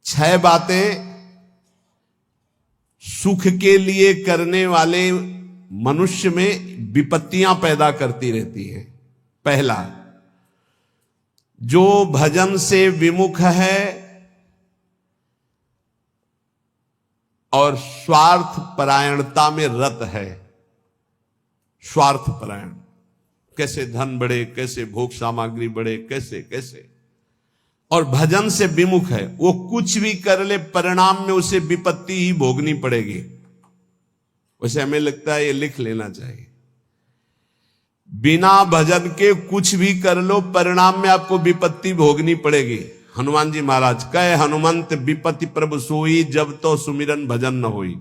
6 बातें सुख के लिए करने वाले मनुष्य में विपत्तियां पैदा करती रहती हैं। पहला, जो भजन से विमुख है और स्वार्थ परायणता में रत है। स्वार्थ परायण, कैसे धन बढ़े, कैसे भोग सामग्री बढ़े, कैसे कैसे, और भजन से विमुख है, वो कुछ भी कर ले परिणाम में उसे विपत्ति ही भोगनी पड़ेगी। वैसे हमें लगता है ये लिख लेना चाहिए, बिना भजन के कुछ भी कर लो परिणाम में आपको विपत्ति भोगनी पड़ेगी। हनुमान जी महाराज कहे, हनुमंत विपत्ति प्रभु सोई, जब तो सुमिरन भजन न होई।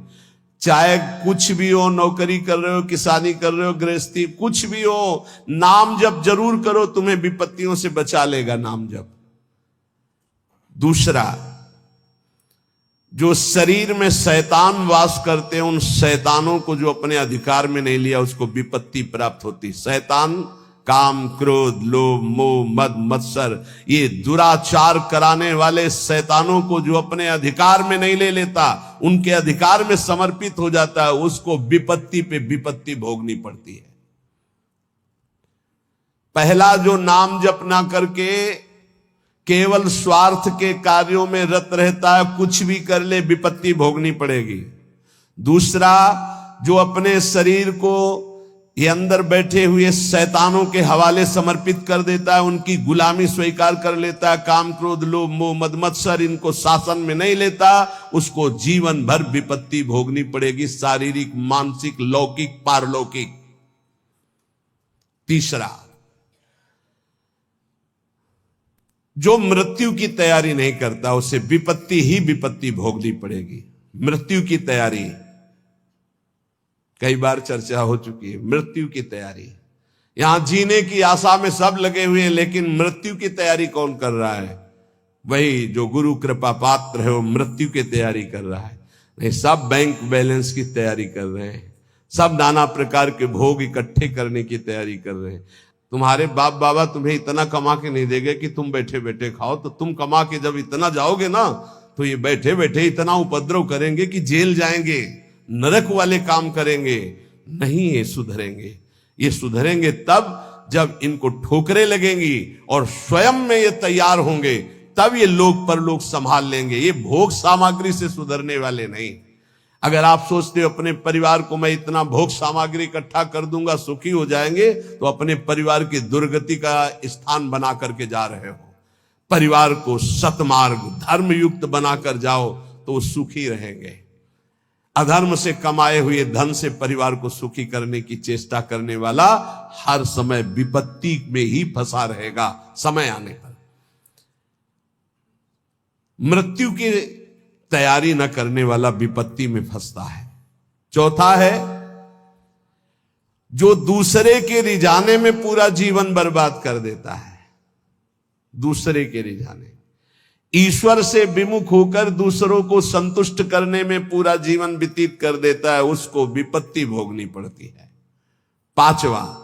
चाहे कुछ भी हो, नौकरी कर रहे हो, किसानी कर रहे हो, गृहस्थी, कुछ भी हो, नाम जप जरूर करो, तुम्हें विपत्तियों से बचा लेगा नाम जप। दूसरा, जो शरीर में शैतान वास करते हैं, उन शैतानों को जो अपने अधिकार में नहीं लिया उसको विपत्ति प्राप्त होती। शैतान काम, क्रोध, लोभ, मोह, मद, मत्सर, ये दुराचार कराने वाले शैतानों को जो अपने अधिकार में नहीं ले लेता, उनके अधिकार में समर्पित हो जाता है, उसको विपत्ति पे विपत्ति भोगनी पड़ती है। पहला, जो नाम जप ना करके केवल स्वार्थ के कार्यों में रत रहता है, कुछ भी कर ले विपत्ति भोगनी पड़ेगी। दूसरा, जो अपने शरीर को ये अंदर बैठे हुए शैतानों के हवाले समर्पित कर देता है, उनकी गुलामी स्वीकार कर लेता है, काम, क्रोध, लोभ, मोह, मद, मत्सर इनको शासन में नहीं लेता, उसको जीवन भर विपत्ति भोगनी पड़ेगी, शारीरिक, मानसिक, लौकिक, पारलौकिक। तीसरा, जो मृत्यु की तैयारी नहीं करता, उसे विपत्ति ही विपत्ति भोगनी पड़ेगी। मृत्यु की तैयारी कई बार चर्चा हो चुकी है। मृत्यु की तैयारी, यहां जीने की आशा में सब लगे हुए हैं, लेकिन मृत्यु की तैयारी कौन कर रहा है? वही जो गुरु कृपा पात्र है, वो मृत्यु की तैयारी कर रहा है। नहीं, सब बैंक बैलेंस की तैयारी कर रहे हैं, सब नाना प्रकार के भोग इकट्ठे करने की तैयारी कर रहे हैं। तुम्हारे बाप बाबा तुम्हें इतना कमा के नहीं देंगे कि तुम बैठे बैठे खाओ, तो तुम कमा के जब इतना जाओगे ना, तो ये बैठे बैठे इतना उपद्रव करेंगे कि जेल जाएंगे, नरक वाले काम करेंगे। नहीं, ये सुधरेंगे। ये सुधरेंगे तब जब इनको ठोकरें लगेंगी और स्वयं में ये तैयार होंगे, तब ये लोक परलोक संभाल लेंगे। ये भोग सामग्री से सुधरने वाले नहीं। अगर आप सोचते हो अपने परिवार को मैं इतना भोग सामग्री इकट्ठा कर दूंगा सुखी हो जाएंगे, तो अपने परिवार की दुर्गति का स्थान बना करके जा रहे हो। परिवार को सतमार्ग, धर्मयुक्त बनाकर जाओ तो सुखी रहेंगे। अधर्म से कमाए हुए धन से परिवार को सुखी करने की चेष्टा करने वाला हर समय विपत्ति में ही फंसा रहेगा समय आने पर। मृत्यु की तैयारी न करने वाला विपत्ति में फंसता है। चौथा है, जो दूसरे के रिझाने में पूरा जीवन बर्बाद कर देता है। दूसरे के रिझाने, ईश्वर से विमुख होकर दूसरों को संतुष्ट करने में पूरा जीवन व्यतीत कर देता है, उसको विपत्ति भोगनी पड़ती है। पांचवा,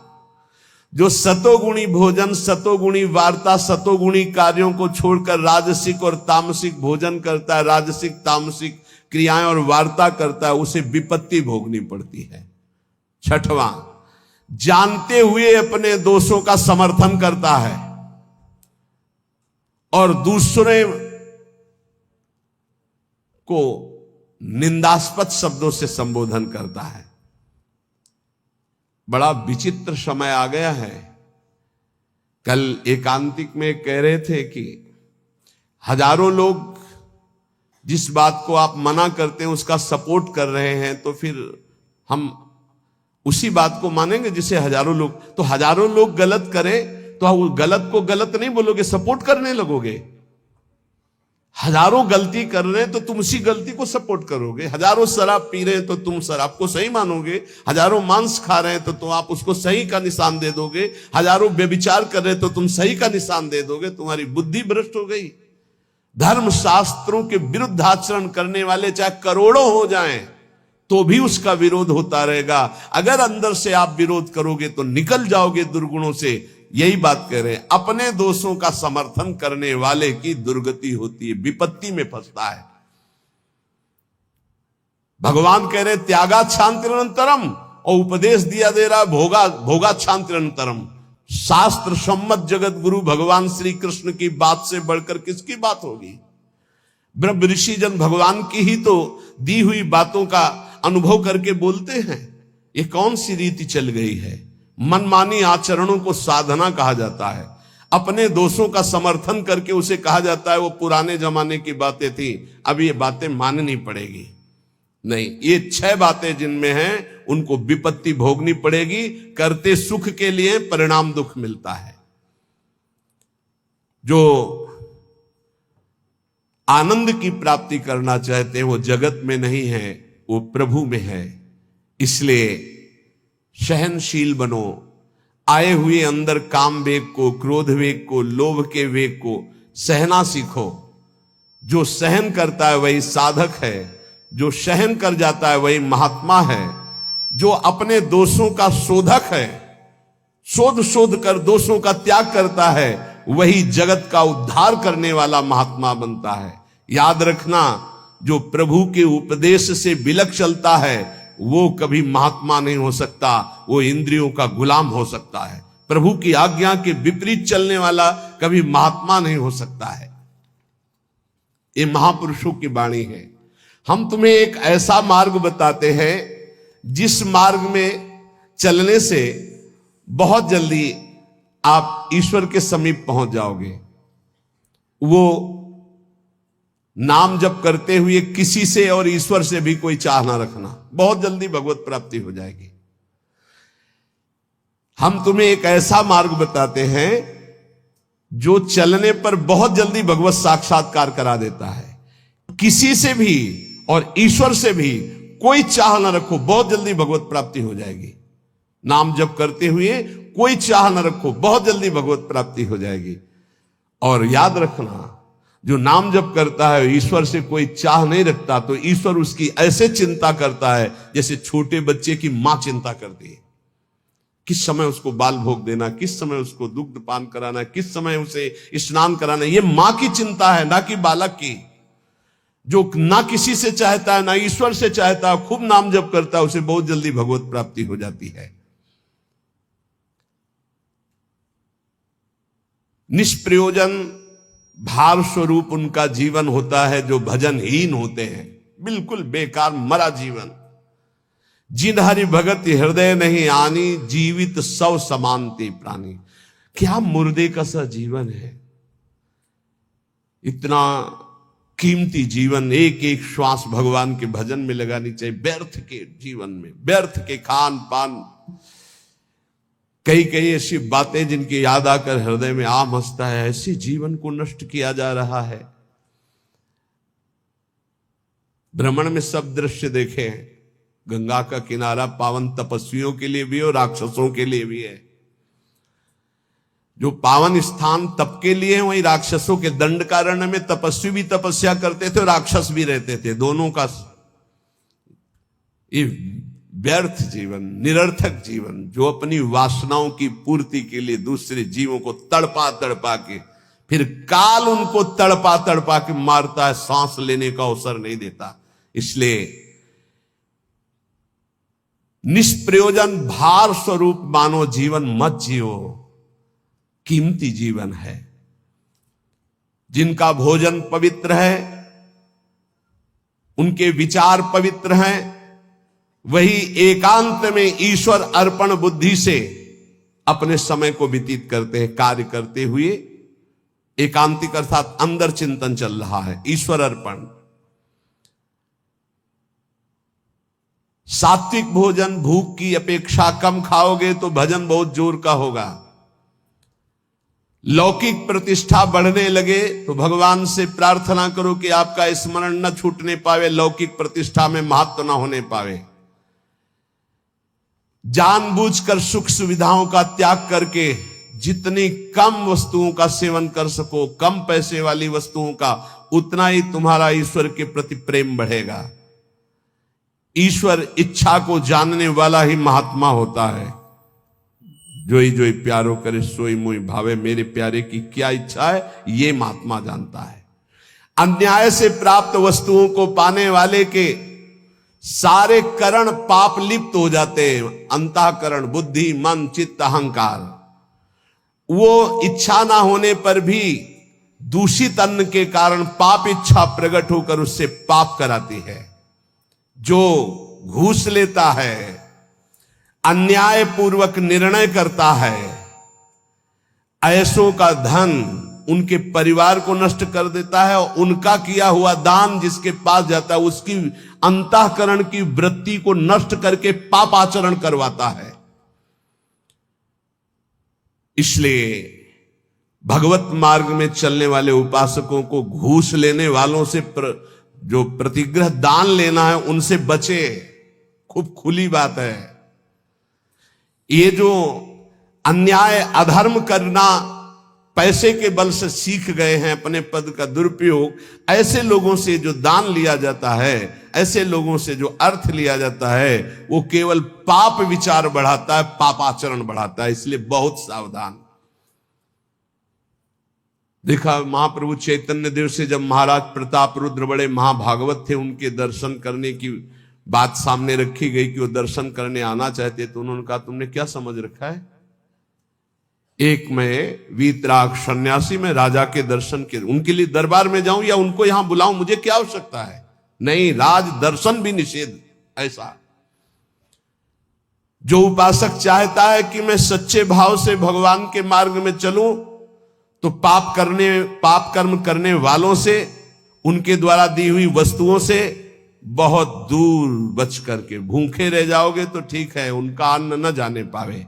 जो सतोगुणी भोजन, सतोगुणी वार्ता, सतोगुणी कार्यों को छोड़कर राजसिक और तामसिक भोजन करता है, राजसिक तामसिक क्रियाएं और वार्ता करता है, उसे विपत्ति भोगनी पड़ती है। छठवां, जानते हुए अपने दोषों का समर्थन करता है और दूसरे को निंदास्पद शब्दों से संबोधन करता है। बड़ा विचित्र समय आ गया है। कल एकांतिक में कह रहे थे कि हजारों लोग जिस बात को आप मना करते हैं उसका सपोर्ट कर रहे हैं, तो फिर हम उसी बात को मानेंगे जिसे हजारों लोग, तो हजारों लोग गलत करें तो गलत को गलत नहीं बोलोगे, सपोर्ट करने लगोगे। हजारों गलती कर रहे हैं तो तुम उसी गलती को सपोर्ट करोगे। हजारों शराब पी रहे हैं तो तुम शराब को सही मानोगे। हजारों मांस खा रहे हैं तो आप उसको सही का निशान दे दोगे। हजारों व्यभिचार कर रहे हैं तो तुम सही का निशान दे दोगे। तुम्हारी बुद्धि भ्रष्ट हो गई। धर्म शास्त्रों के विरुद्ध आचरण करने वाले चाहे करोड़ों हो जाएं तो भी उसका विरोध होता रहेगा। अगर अंदर से आप विरोध करोगे तो निकल जाओगे दुर्गुणों से, यही बात कह रहे हैं, अपने दोषों का समर्थन करने वाले की दुर्गति होती है, विपत्ति में फंसता है। भगवान कह रहे त्यागा शांतिरंतरम, और उपदेश दिया दे रहा भोगा शांतिरंतरम। शास्त्र सम्मत जगत गुरु भगवान श्री कृष्ण की बात से बढ़कर किसकी बात होगी? ब्रह्म ऋषि जन भगवान की ही तो दी हुई बातों का अनुभव करके बोलते हैं। ये कौन सी रीति चल गई है? मनमानी आचरणों को साधना कहा जाता है, अपने दोषों का समर्थन करके उसे कहा जाता है वो पुराने जमाने की बातें थी, अब ये बातें माननी पड़ेगी। नहीं, ये 6 बातें जिनमें हैं उनको विपत्ति भोगनी पड़ेगी। करते सुख के लिए परिणाम दुख मिलता है। जो आनंद की प्राप्ति करना चाहते हैं वो जगत में नहीं है, वो प्रभु में है। इसलिए सहनशील बनो, आए हुए अंदर काम वेग को, क्रोध वेग को, लोभ के वेग को सहना सीखो। जो सहन करता है वही साधक है, जो सहन कर जाता है वही महात्मा है। जो अपने दोषों का शोधक है, शोध कर दोषों का त्याग करता है, वही जगत का उद्धार करने वाला महात्मा बनता है। याद रखना, जो प्रभु के उपदेश से बिलक चलता है वो कभी महात्मा नहीं हो सकता, वो इंद्रियों का गुलाम हो सकता है। प्रभु की आज्ञा के विपरीत चलने वाला कभी महात्मा नहीं हो सकता है। ये महापुरुषों की वाणी है। हम तुम्हें एक ऐसा मार्ग बताते हैं जिस मार्ग में चलने से बहुत जल्दी आप ईश्वर के समीप पहुंच जाओगे। वो नाम जप करते हुए किसी से और ईश्वर से भी कोई चाह ना रखना, बहुत जल्दी भगवत प्राप्ति हो जाएगी। हम तुम्हें एक ऐसा मार्ग बताते हैं जो चलने पर बहुत जल्दी भगवत साक्षात्कार करा देता है। किसी से भी और ईश्वर से भी कोई चाह ना रखो, बहुत जल्दी भगवत प्राप्ति हो जाएगी। नाम जप करते हुए कोई चाह ना रखो, बहुत जल्दी भगवत प्राप्ति हो जाएगी। और याद रखना, जो नाम जप करता है ईश्वर से कोई चाह नहीं रखता, तो ईश्वर उसकी ऐसे चिंता करता है जैसे छोटे बच्चे की मां चिंता करती है। किस समय उसको बाल भोग देना, किस समय उसको दुग्ध पान कराना, किस समय उसे स्नान कराना, ये मां की चिंता है, ना कि बालक की। जो ना किसी से चाहता है ना ईश्वर से चाहता है, खूब नाम जप करता है, उसे बहुत जल्दी भगवत प्राप्ति हो जाती है। निष्प्रयोजन भार स्वरूप उनका जीवन होता है जो भजनहीन होते हैं, बिल्कुल बेकार मरा जीवन। जिन हरि भगत हृदय नहीं आनी, जीवित सौ समानते प्राणी। क्या मुर्दे का सा जीवन है। इतना कीमती जीवन, एक एक श्वास भगवान के भजन में लगानी चाहिए। व्यर्थ के जीवन में, व्यर्थ के खान पान, कई ऐसी बातें जिनकी याद आकर हृदय में आम हंसता है, ऐसे जीवन को नष्ट किया जा रहा है। भ्रमण में सब दृश्य देखे हैं। गंगा का किनारा पावन तपस्वियों के लिए भी है और राक्षसों के लिए भी है। जो पावन स्थान तप के लिए है, वही राक्षसों के दंडकारण्य में तपस्वी भी तपस्या करते थे और राक्षस भी रहते थे। दोनों का ये व्यर्थ जीवन, निरर्थक जीवन, जो अपनी वासनाओं की पूर्ति के लिए दूसरे जीवों को तड़पा तड़पा के, फिर काल उनको तड़पा तड़पा के मारता है, सांस लेने का अवसर नहीं देता। इसलिए निष्प्रयोजन भार स्वरूप मानो जीवन मत जियो। कीमती जीवन है। जिनका भोजन पवित्र है, उनके विचार पवित्र हैं, वही एकांत में ईश्वर अर्पण बुद्धि से अपने समय को व्यतीत करते हैं। कार्य करते हुए एकांतिक अर्थात अंदर चिंतन चल रहा है, ईश्वर अर्पण। सात्विक भोजन भूख की अपेक्षा कम खाओगे तो भजन बहुत जोर का होगा। लौकिक प्रतिष्ठा बढ़ने लगे तो भगवान से प्रार्थना करो कि आपका स्मरण न छूटने पावे, लौकिक प्रतिष्ठा में महत्व न होने पावे। जानबूझकर सुख सुविधाओं का त्याग करके जितनी कम वस्तुओं का सेवन कर सको, कम पैसे वाली वस्तुओं का, उतना ही तुम्हारा ईश्वर के प्रति प्रेम बढ़ेगा। ईश्वर इच्छा को जानने वाला ही महात्मा होता है। जोई जोई प्यारो करे सोई मोई भावे, मेरे प्यारे की क्या इच्छा है ये महात्मा जानता है। अन्याय से प्राप्त वस्तुओं को पाने वाले के सारे करण पाप लिप्त हो जाते हैं। अंतःकरण, बुद्धि, मन, चित्त, अहंकार, वो इच्छा ना होने पर भी दूषित अन्न के कारण पाप इच्छा प्रकट होकर उससे पाप कराती है। जो घूस लेता है, अन्याय पूर्वक निर्णय करता है, ऐसों का धन उनके परिवार को नष्ट कर देता है और उनका किया हुआ दान जिसके पास जाता है उसकी अंतःकरण की वृत्ति को नष्ट करके पाप आचरण करवाता है। इसलिए भगवत मार्ग में चलने वाले उपासकों को घूस लेने वालों से जो प्रतिग्रह दान लेना है उनसे बचे। खूब खुली बात है। ये जो अन्याय अधर्म करना पैसे के बल से सीख गए हैं, अपने पद का दुरुपयोग, ऐसे लोगों से जो दान लिया जाता है, ऐसे लोगों से जो अर्थ लिया जाता है, वो केवल पाप विचार बढ़ाता है, पापाचरण बढ़ाता है। इसलिए बहुत सावधान। देखा महाप्रभु चैतन्य देव से जब महाराज प्रताप रुद्र बड़े महाभागवत थे, उनके दर्शन करने की बात सामने रखी गई कि वो दर्शन करने आना चाहते, तो उन्होंने कहा तुमने क्या समझ रखा है, एक मैं वीतराग सन्यासी में राजा के दर्शन के उनके लिए दरबार में जाऊं या उनको यहां बुलाऊं, मुझे क्या आवश्यकता है। नहीं, राज दर्शन भी निषेध। ऐसा जो उपासक चाहता है कि मैं सच्चे भाव से भगवान के मार्ग में चलूं, तो पाप कर्म करने वालों से, उनके द्वारा दी हुई वस्तुओं से बहुत दूर बच करके भूखे रह जाओगे तो ठीक है, उनका अन्न न जाने पावे।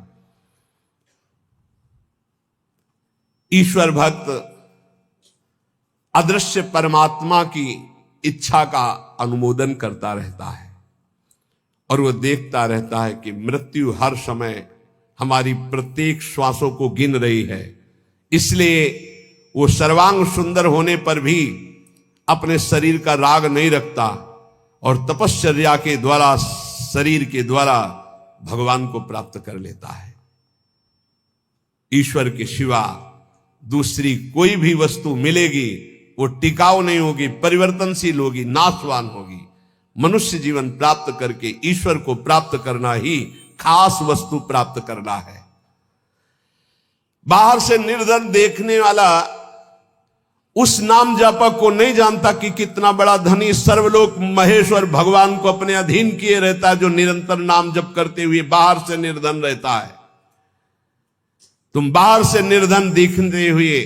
ईश्वर भक्त अदृश्य परमात्मा की इच्छा का अनुमोदन करता रहता है और वह देखता रहता है कि मृत्यु हर समय हमारी प्रत्येक श्वासों को गिन रही है। इसलिए वो सर्वांग सुंदर होने पर भी अपने शरीर का राग नहीं रखता और तपश्चर्या के द्वारा, शरीर के द्वारा भगवान को प्राप्त कर लेता है। ईश्वर के सिवा दूसरी कोई भी वस्तु मिलेगी वो टिकाऊ नहीं होगी, परिवर्तनशील होगी, नाशवान होगी। मनुष्य जीवन प्राप्त करके ईश्वर को प्राप्त करना ही खास वस्तु प्राप्त करना है। बाहर से निर्धन देखने वाला उस नाम जापक को नहीं जानता कि कितना बड़ा धनी सर्वलोक महेश्वर भगवान को अपने अधीन किए रहता है, जो निरंतर नाम जप करते हुए बाहर से निर्धन रहता है। तुम बाहर से निर्धन दिखते हुए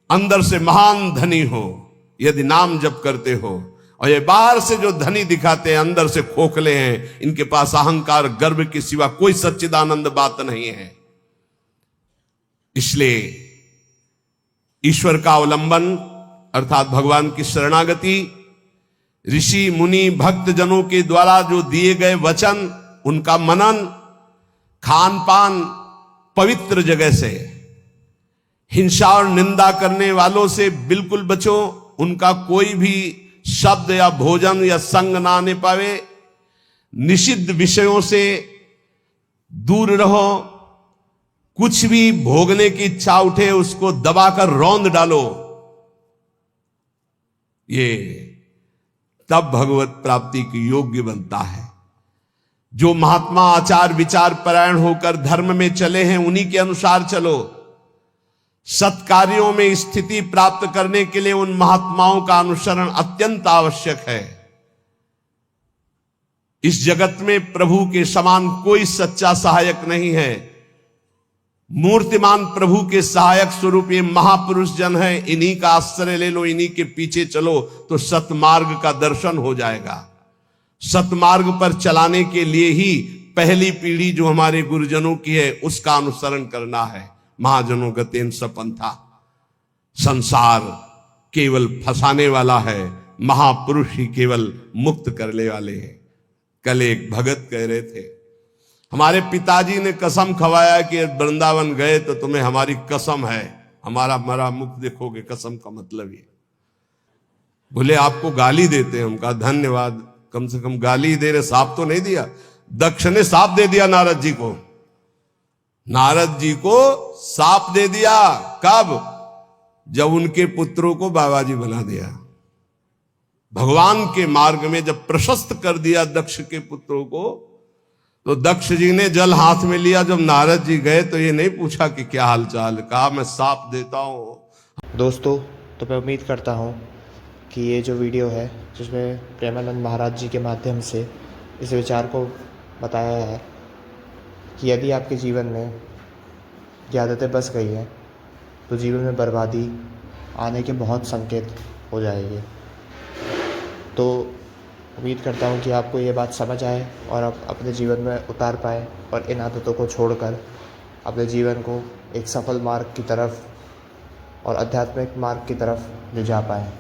अंदर से महान धनी हो यदि नाम जप करते हो, और ये बाहर से जो धनी दिखाते हैं अंदर से खोखले हैं, इनके पास अहंकार गर्व के सिवा कोई सच्चिदानंद बात नहीं है। इसलिए ईश्वर का अवलंबन अर्थात भगवान की शरणागति, ऋषि मुनि भक्त जनों के द्वारा जो दिए गए वचन, उनका मनन, खान पान पवित्र जगह से, हिंसा और निंदा करने वालों से बिल्कुल बचो, उनका कोई भी शब्द या भोजन या संग ना आने पावे, निषिद्ध विषयों से दूर रहो, कुछ भी भोगने की इच्छा उठे उसको दबाकर रौंद डालो। ये तब भगवत प्राप्ति की योग्य बनता है। जो महात्मा आचार विचार परायण होकर धर्म में चले हैं उन्हीं के अनुसार चलो। सत्कार्यों में स्थिति प्राप्त करने के लिए उन महात्माओं का अनुसरण अत्यंत आवश्यक है। इस जगत में प्रभु के समान कोई सच्चा सहायक नहीं है। मूर्तिमान प्रभु के सहायक स्वरूप ये महापुरुष जन है, इन्हीं का आश्रय ले लो, इन्हीं के पीछे चलो तो सतमार्ग का दर्शन हो जाएगा। सतमार्ग पर चलाने के लिए ही पहली पीढ़ी जो हमारे गुरुजनों की है उसका अनुसरण करना है। महाजनों गतेन सपंथा, संसार केवल फंसाने वाला है, महापुरुष ही केवल मुक्त करने वाले हैं। कल एक भगत कह रहे थे, हमारे पिताजी ने कसम खवाया कि वृंदावन गए तो तुम्हें हमारी कसम है, हमारा मरा मुख देखोगे। कसम का मतलब ये। बोले आपको गाली देते हैं। हम कहा धन्यवाद, कम से कम गाली दे रहे, साफ तो नहीं दिया। दक्ष ने साफ दे दिया नारद जी को, नारद जी को साप दे दिया। कब? जब उनके पुत्रों को बाबा जी बना दिया। भगवान के मार्ग में जब प्रशस्त कर दिया दक्ष के पुत्रों को, तो दक्ष जी ने जल हाथ में लिया। जब नारद जी गए तो ये नहीं पूछा कि क्या हालचाल, कहा मैं साप देता हूं। दोस्तों, तो मैं उम्मीद करता हूँ कि ये जो वीडियो है जिसमें प्रेमानंद महाराज जी के माध्यम से इस विचार को बताया है कि यदि आपके जीवन में ये आदतें बस गई हैं तो जीवन में बर्बादी आने के बहुत संकेत हो जाएंगे। तो उम्मीद करता हूँ कि आपको ये बात समझ आए और आप अपने जीवन में उतार पाएँ और इन आदतों को छोड़कर अपने जीवन को एक सफल मार्ग की तरफ और आध्यात्मिक मार्ग की तरफ ले जा पाएँ।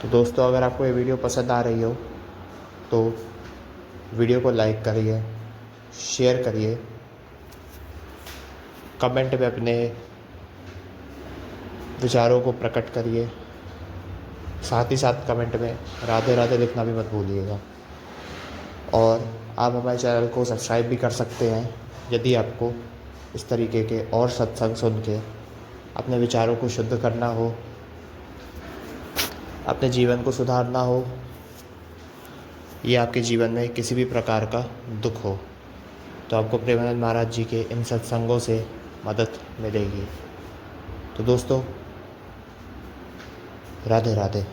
तो दोस्तों, अगर आपको ये वीडियो पसंद आ रही हो तो वीडियो को लाइक करिए, शेयर करिए, कमेंट में अपने विचारों को प्रकट करिए। साथ ही साथ कमेंट में राधे राधे लिखना भी मत भूलिएगा। और आप हमारे चैनल को सब्सक्राइब भी कर सकते हैं यदि आपको इस तरीके के और सत्संग सुन के अपने विचारों को शुद्ध करना हो, अपने जीवन को सुधारना हो, या आपके जीवन में किसी भी प्रकार का दुख हो, तो आपको प्रेमानंद महाराज जी के इन सत्संगों से मदद मिलेगी। तो दोस्तों, राधे राधे।